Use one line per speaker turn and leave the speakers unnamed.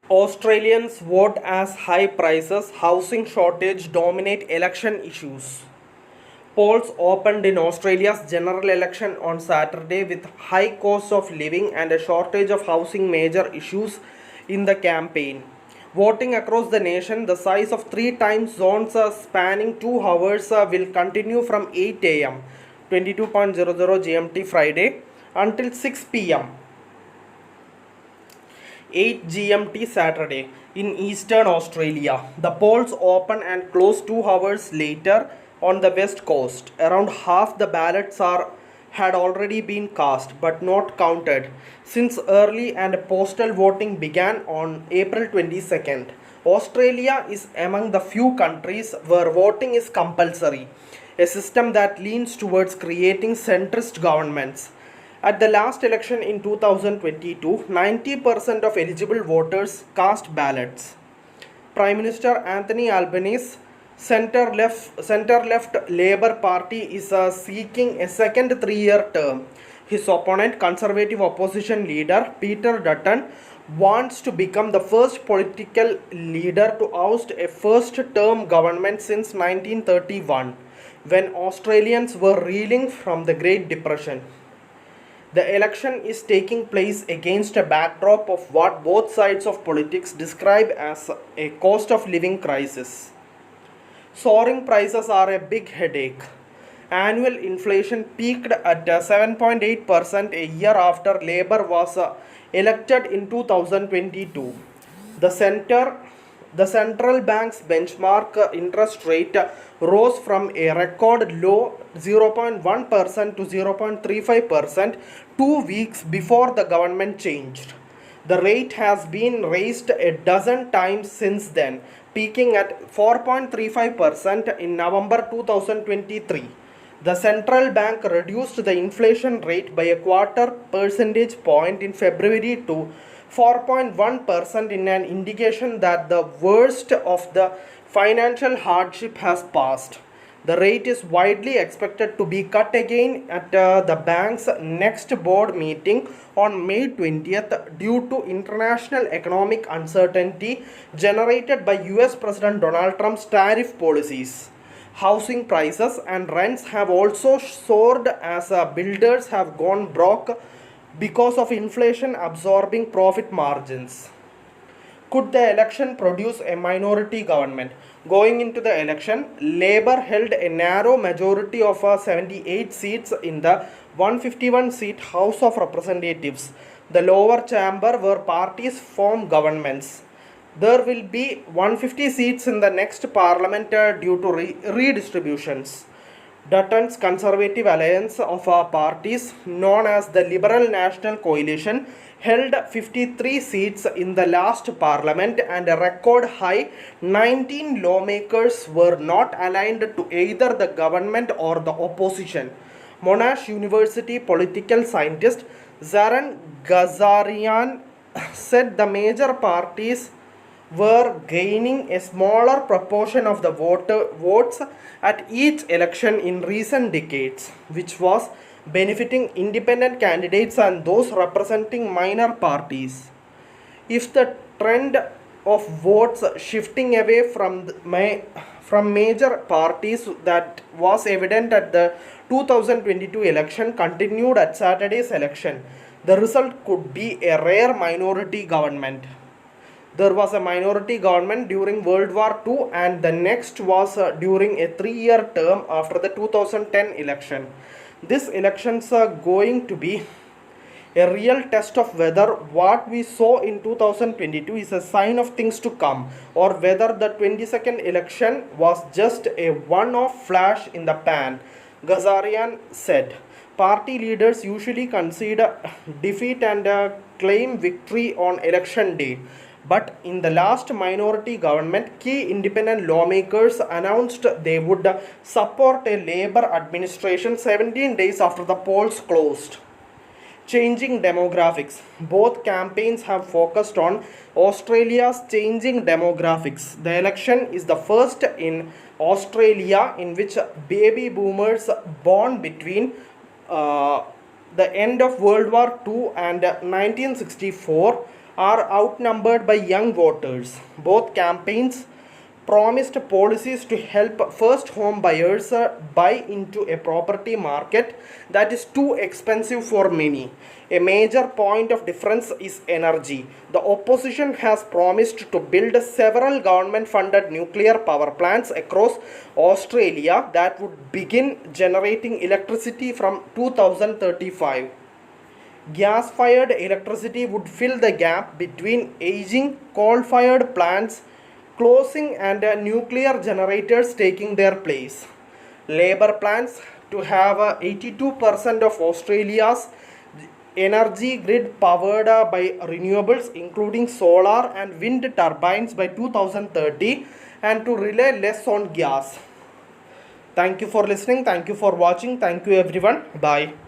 Australians vote as high prices, housing shortage dominate election issues. Polls opened in Australia's general election on Saturday with high cost of living and a shortage of housing major issues in the campaign. Voting across the nation, the size of three time zones spanning 2 hours will continue from 8 am 22:00 GMT Friday until 6 pm 8 GMT Saturday in eastern Australia. The polls open and close 2 hours later on the west coast. Around half the ballots had already been cast but not counted since early and postal voting began on April 22nd. Australia is among the few countries where voting is compulsory, a system that leans towards creating centrist governments. At the last election in 2022, 90% of eligible voters cast ballots. Prime Minister Anthony Albanese center-left Labour Party is seeking a second three-year term. His opponent, Conservative opposition leader Peter Dutton, wants to become the first political leader to oust a first-term government since 1931, when Australians were reeling from the Great Depression. The election is taking place against a backdrop of what both sides of politics describe as a cost of living crisis. Soaring prices are a big headache. Annual inflation peaked at 7.8% a year after Labour was elected in 2022. The center the central bank's benchmark interest rate rose from a record low 0.1% to 0.35% 2 weeks before the government changed. The rate has been raised a dozen times since then, peaking at 4.35% in November 2023. The central bank reduced the inflation rate by a quarter percentage point in February to 4.1% in an indication that the worst of the financial hardship has passed. The rate is widely expected to be cut again at the bank's next board meeting on May 20th due to international economic uncertainty generated by US President Donald Trump's tariff policies. Housing prices and rents have also soared as builders have gone broke because of inflation absorbing profit margins. Could the election produce a minority government? Going into the election, Labour held a narrow majority of 78 seats in the 151-seat House of Representatives, the lower chamber where parties form governments. There will be 150 seats in the next parliament due to redistributions. Dutton's Conservative alliance of parties, known as the Liberal National Coalition, held 53 seats in the last parliament and a record high 19 lawmakers were not aligned to either the government or the opposition. Monash University political scientist Zaran Ghazarian said the major parties were gaining a smaller proportion of the votes at each election in recent decades, which was benefiting independent candidates and those representing minor parties. If the trend of votes shifting away from major parties that was evident at the 2022 election continued at Saturday's election, the result could be a rare minority government. There was a minority government during World War II and the next was during a 3-year term after the 2010 election. This elections are going to be a real test of whether what we saw in 2022 is a sign of things to come or whether the 22nd election was just a one-off flash in the pan, Ghazarian said. Party leaders usually concede defeat and claim victory on election day. But in the last minority government, key independent lawmakers announced they would support a Labour administration 17 days after the polls closed. Changing demographics. Both campaigns have focused on Australia's changing demographics. The election is the first in Australia in which baby boomers born between the end of World War II and 1964 are outnumbered by young voters. Both campaigns promised policies to help first home buyers buy into a property market that is too expensive for many. A major point of difference is energy. The opposition has promised to build several government funded nuclear power plants across Australia that would begin generating electricity from 2035. Gas fired electricity would fill the gap between aging coal fired plants closing and nuclear generators taking their place. Labour plans to have 82% of Australia's energy grid powered by renewables, including solar and wind turbines, by 2030, and to rely less on gas. Thank you for listening. Thank you for watching. Thank you, everyone. Bye.